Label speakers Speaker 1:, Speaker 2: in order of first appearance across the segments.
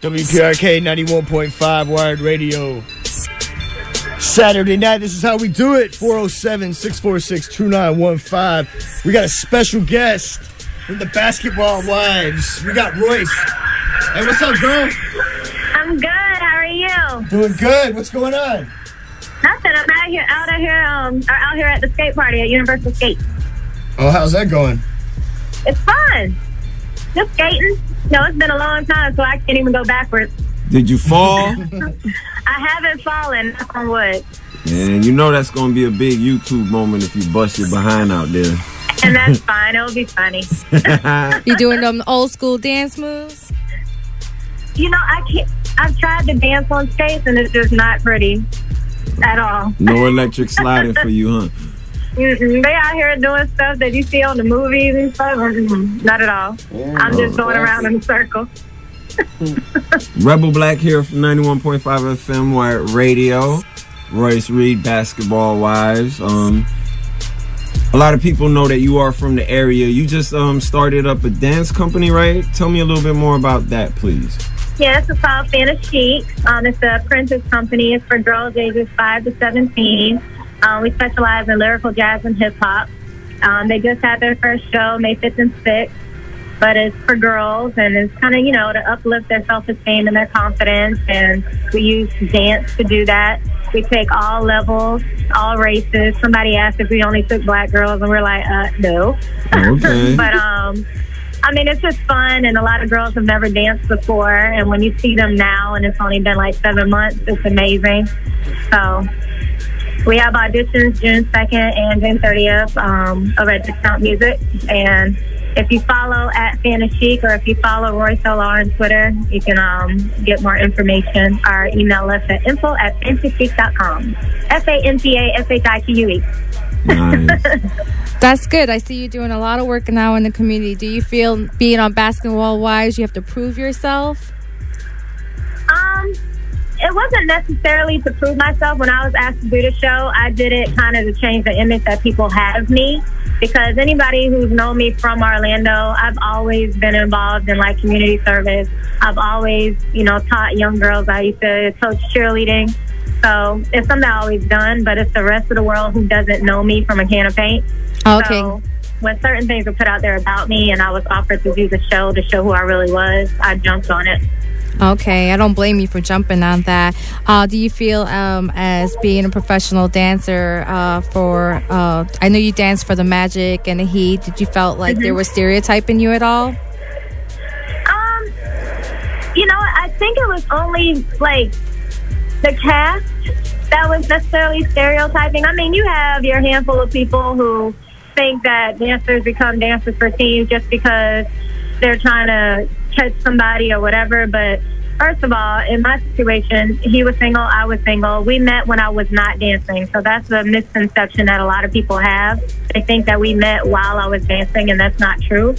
Speaker 1: WPRK 91.5 Wired Radio. Saturday night, this is how we do it. 407-646-2915. We got a special guest from the Basketball Wives. We got Royce. Hey, what's up, girl?
Speaker 2: I'm good. How are you?
Speaker 1: Doing good. What's going on?
Speaker 2: Nothing. I'm out here at the skate party at Universal Skate.
Speaker 1: Oh, how's that going?
Speaker 2: It's fun. Just skating. No, it's been a long time, so I can't even go backwards.
Speaker 3: Did you fall?
Speaker 2: I haven't fallen, knock on wood.
Speaker 3: Man, you know that's going to be a big YouTube moment if you bust your behind out there.
Speaker 2: And that's fine. It'll be funny.
Speaker 4: You doing them old school dance moves?
Speaker 2: You know, I can't. I've tried to dance on skates, and it's just not pretty at all.
Speaker 3: No electric sliding for you, huh?
Speaker 2: They out here doing stuff that you see on the movies and stuff. Not at all. I'm just going around in a circle.
Speaker 3: Rebel Black here from 91.5 FM Wired Radio. Royce Reed, Basketball Wives. A lot of people know that you are from the area. You just started up a dance company, right? Tell me a little bit more about that, please.
Speaker 2: Yes, it's called Fantasy Chic. It's a apprentice company. It's for girls ages 5 to 17. We specialize in lyrical jazz and hip-hop. They just had their first show, May 5th and 6th, but it's for girls, and it's kind of, you know, to uplift their self-esteem and their confidence, and we use dance to do that. We take all levels, all races. Somebody asked if we only took black girls, and we're like, no.
Speaker 3: Okay.
Speaker 2: But, I mean, it's just fun, and a lot of girls have never danced before, and when you see them now, and it's only been like 7 months, it's amazing. So we have auditions June 2nd and June 30th over at Discount Music. And if you follow at Fantasy Chic or if you follow Royce LR on Twitter, you can get more information or email us at info@fantasychic.com. FANTASHIQUE.
Speaker 3: Nice.
Speaker 4: That's good. I see you doing a lot of work now in the community. Do you feel being on Basketball Wives, you have to prove yourself?
Speaker 2: It wasn't necessarily to prove myself. When I was asked to do the show, I did it kind of to change the image that people have of me. Because anybody who's known me from Orlando, I've always been involved in like community service. I've always, you know, taught young girls. I used to coach cheerleading. So it's something I've always done, but it's the rest of the world who doesn't know me from a can of paint.
Speaker 4: Okay.
Speaker 2: So when certain things were put out there about me and I was offered to do the show to show who I really was, I jumped on it.
Speaker 4: Okay, I don't blame you for jumping on that. Do you feel as being a professional dancer I know you danced for the Magic and the Heat, did you felt like there was stereotyping you at all?
Speaker 2: You know, I think it was only like the cast that was necessarily stereotyping. I mean, you have your handful of people who think that dancers become dancers for teams just because they're trying to catch somebody or whatever. But first of all, in my situation, he was single, I was single. We met when I was not dancing. So that's a misconception that a lot of people have. They think that we met while I was dancing, and that's not true.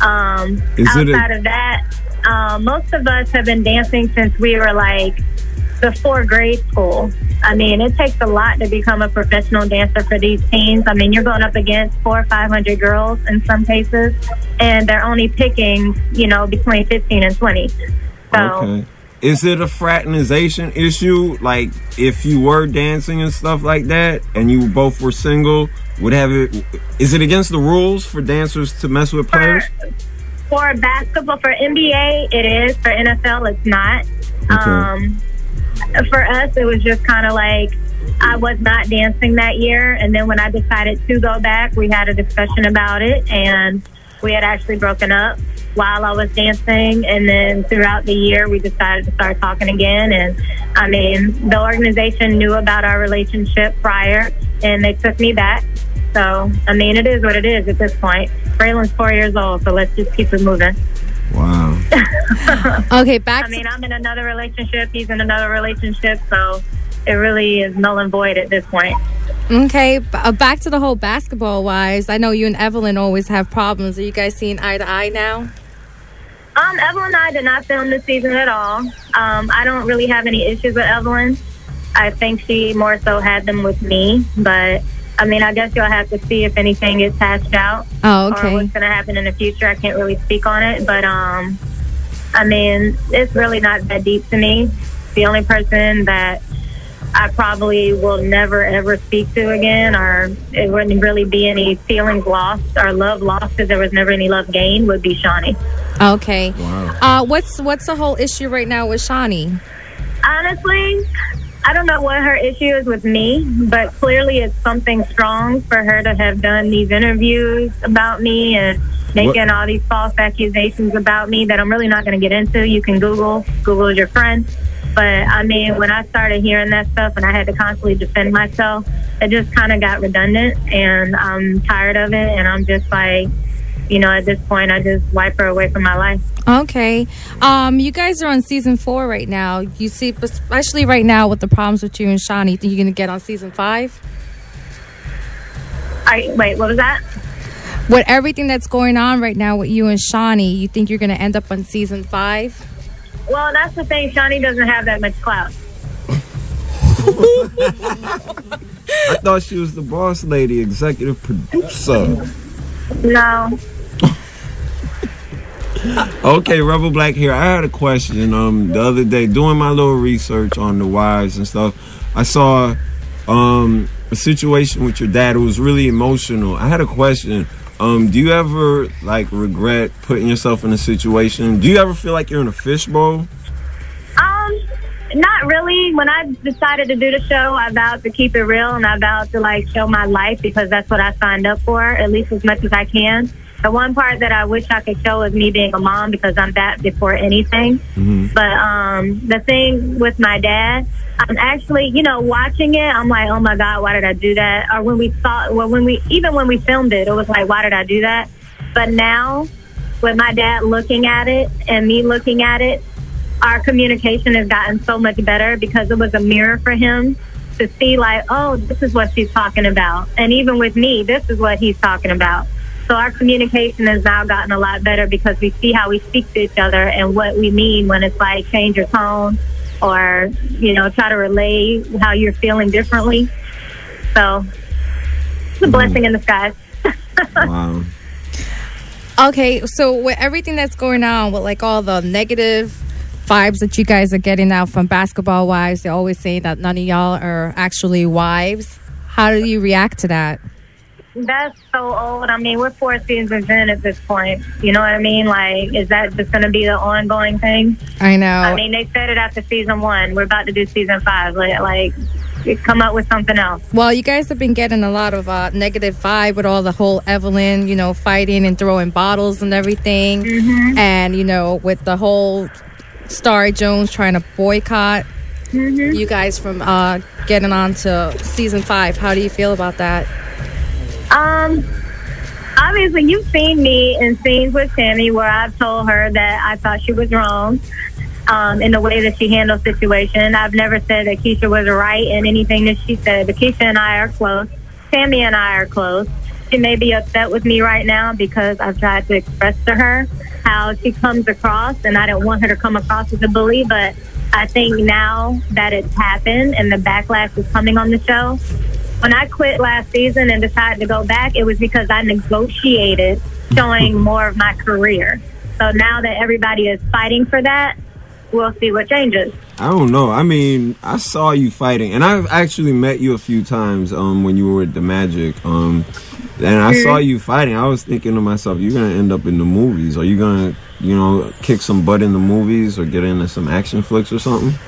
Speaker 2: Outside of that, most of us have been dancing since we were like before grade school. I mean, it takes a lot to become a professional dancer for these teams. I mean, you're going up against 400 or 500 girls in some cases, and they're only picking, you know, between 15 and 20. So,
Speaker 3: okay. Is it a fraternization issue? Like, if you were dancing and stuff like that, and you both were single, is it against the rules for dancers to mess with players?
Speaker 2: For basketball, for NBA, it is. For NFL, it's not.
Speaker 3: Okay.
Speaker 2: For us, it was just kind of like I was not dancing that year. And then when I decided to go back, we had a discussion about it. And we had actually broken up while I was dancing. And then throughout the year, we decided to start talking again. And, I mean, the organization knew about our relationship prior, and they took me back. So, I mean, it is what it is at this point. Braylon's 4 years old, so let's just keep it moving.
Speaker 3: Wow.
Speaker 4: Okay,
Speaker 2: I'm in another relationship. He's in another relationship, so it really is null and void at this point.
Speaker 4: Okay, back to the whole Basketball Wives. I know you and Evelyn always have problems. Are you guys seeing eye to eye now?
Speaker 2: Evelyn and I did not film this season at all. I don't really have any issues with Evelyn. I think she more so had them with me, but I mean, I guess you'll have to see if anything gets hashed out.
Speaker 4: Oh, okay.
Speaker 2: Or what's going to happen in the future. I can't really speak on it, but I mean, it's really not that deep to me. The only person that I probably will never, ever speak to again, or it wouldn't really be any feelings lost or love lost because there was never any love gained, would be Shaunie.
Speaker 4: Okay.
Speaker 3: Wow.
Speaker 4: What's the whole issue right now with Shaunie?
Speaker 2: Honestly, I don't know what her issue is with me, but clearly it's something strong for her to have done these interviews about me and making all these false accusations about me that I'm really not going to get into. You can Google is your friend. But, I mean, when I started hearing that stuff and I had to constantly defend myself, it just kind of got redundant, and I'm tired of it. And I'm just like, at this point, I just wipe her away from my life.
Speaker 4: Okay. You guys are on season 4 right now. You see, especially right now with the problems with you and Shaunie, you think you're going to get on season 5?
Speaker 2: Wait, what was that?
Speaker 4: With everything that's going on right now with you and Shaunie, you think you're going to end up on season 5?
Speaker 2: Well, that's the thing. Shaunie doesn't have that much clout.
Speaker 3: I thought she was the boss lady, executive producer.
Speaker 2: No.
Speaker 3: Okay, Rebel Black here. I had a question. The other day, doing my little research on the wives and stuff, I saw a situation with your dad. It was really emotional. I had a question. Do you ever regret putting yourself in a situation? Do you ever feel like you're in a fishbowl?
Speaker 2: Not really. When I decided to do the show, I vowed to keep it real, and I vowed to show my life because that's what I signed up for, at least as much as I can. The one part that I wish I could show is me being a mom because I'm that before anything. Mm-hmm. But the thing with my dad, I'm actually, watching it, I'm like, oh my God, why did I do that? Or when we filmed it, it was like, why did I do that? But now, with my dad looking at it and me looking at it, our communication has gotten so much better because it was a mirror for him to see oh, this is what she's talking about. And even with me, this is what he's talking about. So our communication has now gotten a lot better because we see how we speak to each other and what we mean when it's change your tone or, try to relay how you're feeling differently. So it's a blessing in disguise.
Speaker 3: Wow.
Speaker 4: Okay, so with everything that's going on with all the negative vibes that you guys are getting now from basketball wives, they're always saying that none of y'all are actually wives. How do you react to that?
Speaker 2: That's so old. I mean, we're 4 seasons in at this point. You know what I mean? Is that just going to be the ongoing thing?
Speaker 4: I know.
Speaker 2: I mean, they said it after season 1. We're about to do season 5. Come up with something else.
Speaker 4: Well, you guys have been getting a lot of negative vibe with all the whole Evelyn, fighting and throwing bottles and everything. Mm-hmm. And, with the whole Star Jones trying to boycott you guys from getting on to season 5. How do you feel about that?
Speaker 2: Obviously, you've seen me in scenes with Tami where I've told her that I thought she was wrong in the way that she handled situation. I've never said that Keisha was right in anything that she said. But Keisha and I are close. Tami and I are close. She may be upset with me right now because I've tried to express to her how she comes across, and I don't want her to come across as a bully, but I think now that it's happened and the backlash is coming on the show, when I quit last season and decided to go back, it was because I negotiated showing more of my career. So now that everybody is fighting for that, we'll see what changes.
Speaker 3: I don't know. I mean, I saw you fighting, and I've actually met you a few times when you were at the Magic. And I saw you fighting. I was thinking to myself, you're going to end up in the movies. Are you going to, kick some butt in the movies or get into some action flicks or something?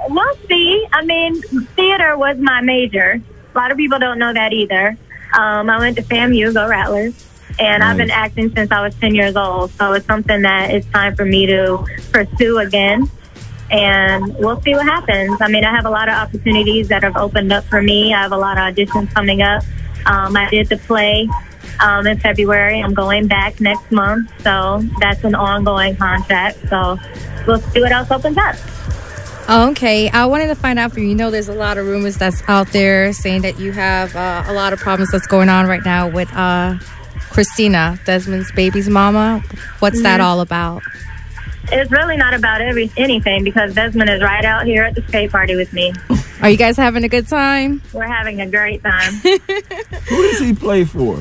Speaker 2: We'll see. I mean, theater was my major. A lot of people don't know that either. I went to FAMU, go Rattlers. And I've been acting since I was 10 years old. So it's something that it's time for me to pursue again. And we'll see what happens. I mean, I have a lot of opportunities that have opened up for me. I have a lot of auditions coming up. I did the play in February. I'm going back next month. So that's an ongoing contract. So we'll see what else opens up.
Speaker 4: Okay. I wanted to find out from you. There's a lot of rumors that's out there saying that you have a lot of problems that's going on right now with Christina, Desmond's baby's mama. What's that all about?
Speaker 2: It's really not about anything because Desmond is right out here at the skate party with me.
Speaker 4: Are you guys having a good time?
Speaker 2: We're having a great time.
Speaker 3: Who does he play for?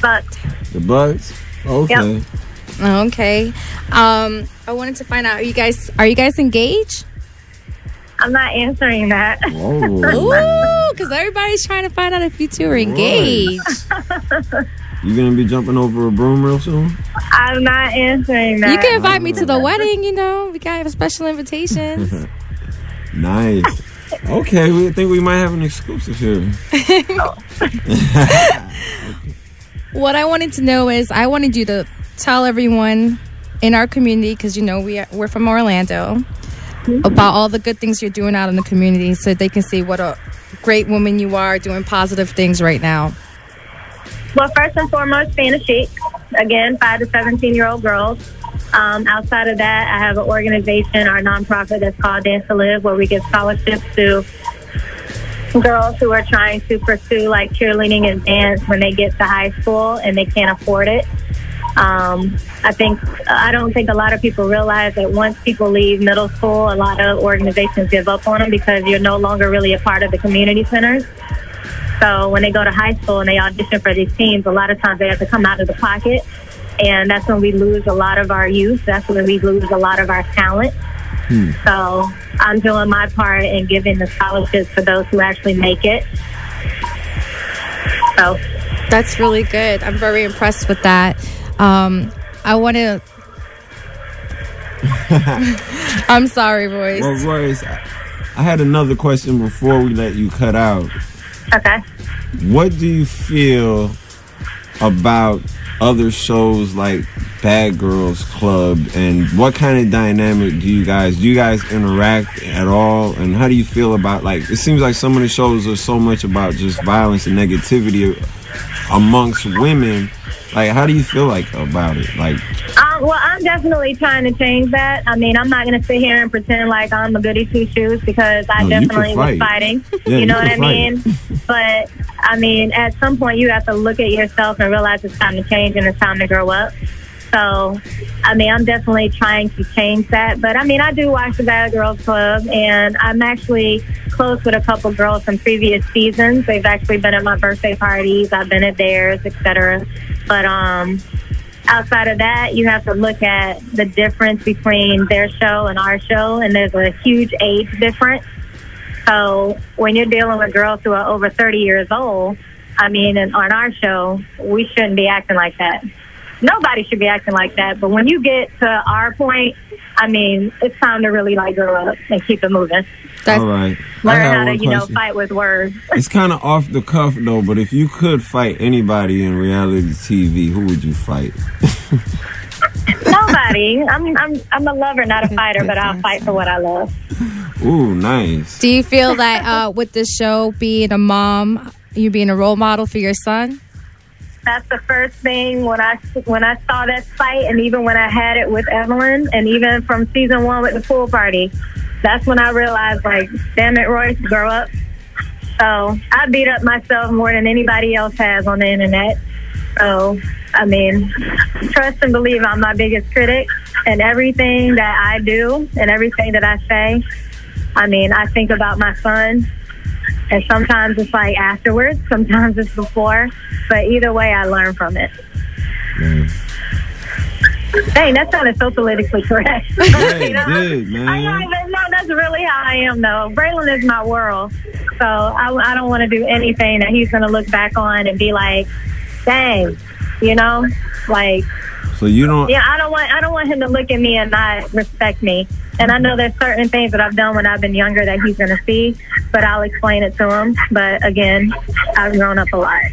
Speaker 2: Bucks.
Speaker 3: The Bucks? Okay.
Speaker 2: Yep.
Speaker 4: Okay. I wanted to find out, are you guys engaged?
Speaker 2: I'm not answering that.
Speaker 4: Ooh, because everybody's trying to find out if you two are engaged.
Speaker 3: You gonna be jumping over a broom real soon?
Speaker 2: I'm not answering that.
Speaker 4: You can invite me to the wedding, you know. We got special invitations.
Speaker 3: Nice. Okay, we think we might have an exclusive here.
Speaker 4: What I wanted to know is, I wanted you to tell everyone in our community, because you know we're from Orlando, about all the good things you're doing out in the community, so they can see what a great woman you are, doing positive things right now.
Speaker 2: Well, first and foremost, Fan of Chic. Again, 5 to 17-year-old girls. Outside of that, I have an organization, our nonprofit, that's called Dance to Live, where we give scholarships to girls who are trying to pursue like cheerleading and dance when they get to high school and they can't afford it. I don't think a lot of people realize that once people leave middle school, a lot of organizations give up on them because you're no longer really a part of the community centers. So when they go to high school and they audition for these teams, a lot of times they have to come out of the pocket. And that's when we lose a lot of our youth. That's when we lose a lot of our talent. So I'm doing my part in giving the scholarships for those who actually make it. So
Speaker 4: that's really good. I'm very impressed with that. I want to... I'm sorry, Royce.
Speaker 3: Well, Royce, I had another question before we let you cut out.
Speaker 2: Okay.
Speaker 3: What do you feel about other shows like Bad Girls Club, and what kind of dynamic do you guys interact at all, and how do you feel about, like, it seems like some of the shows are so much about just violence and negativity amongst women. Like, how do you feel like about it? Like,
Speaker 2: well, I'm definitely trying to change that. I mean, I'm not going to sit here and pretend like I'm a goody two shoes, because I definitely was fighting.
Speaker 3: Yeah,
Speaker 2: you know what I mean? But I mean, at some point you have to look at yourself and realize it's time to change and it's time to grow up. So, I mean, I'm definitely trying to change that. But I mean, I do watch the Bad Girls Club, and I'm actually close with a couple girls from previous seasons. They've actually been at my birthday parties. I've been at theirs, etc. But outside of that, you have to look at the difference between their show and our show, and there's a huge age difference. So when you're dealing with girls who are over 30 years old, I mean, and on our show, we shouldn't be acting like that. Nobody should be acting like that. But when you get to our point, I mean, it's time to really like grow up and keep it moving.
Speaker 3: All right.
Speaker 2: Learn how to, fight with words.
Speaker 3: It's kind of off the cuff though, but if you could fight anybody in reality TV, who would you fight?
Speaker 2: Nobody. I'm a lover, not a fighter, but I'll fight for what I love.
Speaker 3: Ooh, nice.
Speaker 4: Do you feel that with this show, being a mom, you being a role model for your son?
Speaker 2: That's the first thing when I saw that fight, and even when I had it with Evelyn, and even from season 1 with the pool party, that's when I realized, like, damn it, Royce, grow up. So I beat up myself more than anybody else has on the internet. So, I mean, trust and believe I'm my biggest critic, and everything that I do and everything that I say, I mean, I think about my son. And sometimes it's like afterwards, sometimes it's before. But either way, I learn from it. Dang, that sounded so politically correct.
Speaker 3: Yeah, it did, man.
Speaker 2: No, that's really how I am, though. Braylon is my world. So I don't want to do anything that he's going to look back on and be like, dang, like.
Speaker 3: So you don't.
Speaker 2: Yeah, I don't want him to look at me and not respect me. And I know there's certain things that I've done when I've been younger that he's going to see, but I'll explain it to him. But again, I've grown up a lot.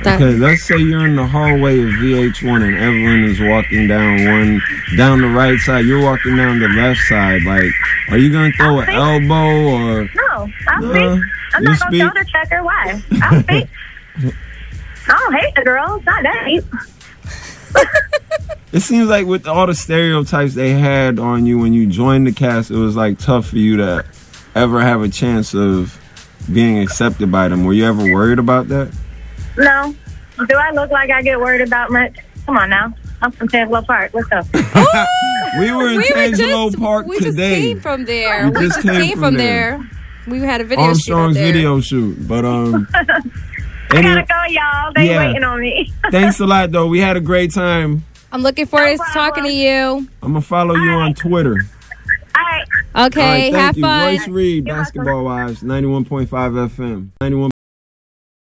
Speaker 3: Okay, let's say you're in the hallway of VH1 and Evelyn is walking down the right side. You're walking down the left side. Like, are you going to throw an elbow or?
Speaker 2: No, I'll speak. I'm not going to shoulder check her. Why? I'll speak. I don't hate the girl. It's not that deep.
Speaker 3: It seems like with all the stereotypes they had on you when you joined the cast, it was like tough for you to ever have a chance of being accepted by them. Were you ever worried about that?
Speaker 2: No. Do I look like I get worried about much? Come on now. I'm from Tangelo Park. What's up?
Speaker 3: We were in Tangelo Park today.
Speaker 4: We just came from there. We just came from there. We had a video
Speaker 3: Armstrong's
Speaker 4: shoot up there.
Speaker 3: video shoot. But
Speaker 2: I gotta go, y'all. They waiting on me.
Speaker 3: Thanks a lot, though. We had a great time.
Speaker 4: I'm looking forward to talking to you.
Speaker 3: I'm gonna follow you on Twitter.
Speaker 2: All right.
Speaker 4: Okay,
Speaker 3: All right,
Speaker 4: have
Speaker 3: thank you.
Speaker 4: fun.
Speaker 3: Royce Reed, Basketball Wives, 91.5 FM. 91.